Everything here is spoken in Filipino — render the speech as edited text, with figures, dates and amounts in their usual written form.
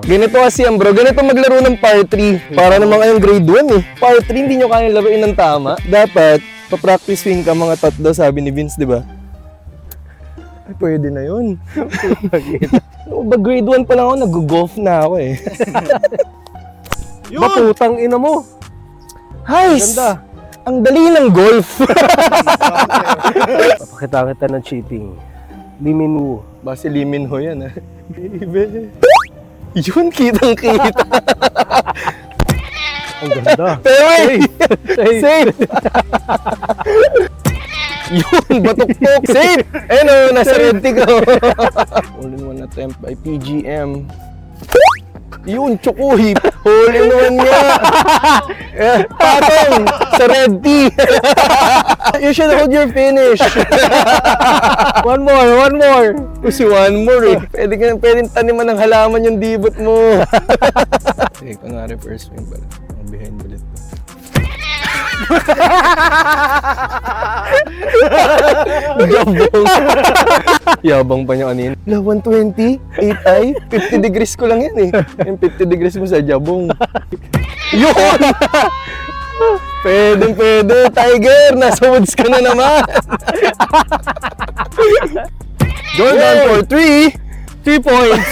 Ganito kasi yan bro, ganito maglaro ng par 3. Para naman kayong grade 1 eh. Par 3 hindi nyo kaya laruin ng tama. Dapat, pa-practice swing ka mga tatlo, sabi ni Vince, di ba? Ay, pwede na yun. Ba grade 1 pa lang ako, nag-golf na ako eh. Batutang ina mo. Heis! Ganda. Ang dali ng golf. Papakita kita ng cheating. Liminwo. Base Limin Ho yan ah. Baby. Yun, kitang-kita. Ang ganda. Pero safe! Yun, batok-tok, safe! Ayun o, nasa red tick o. All-in-one attempt by PGM. Yun, Choco Hip. All-in-one nga. Patong, sa red tee. You should hold your finish. One more. Kasi one more eh. Pwede taniman ng halaman yung dibot mo. Okay, kunwari first swing pala. Behind ulit. Yabang. Yabang pa niya kanina. 120, 8i, 50 degrees ko lang yan eh. Yung 50 degrees mo sa jabong. Yun! Pwede, Tiger! Nasa woods ka na naman! Jordan for 3 points!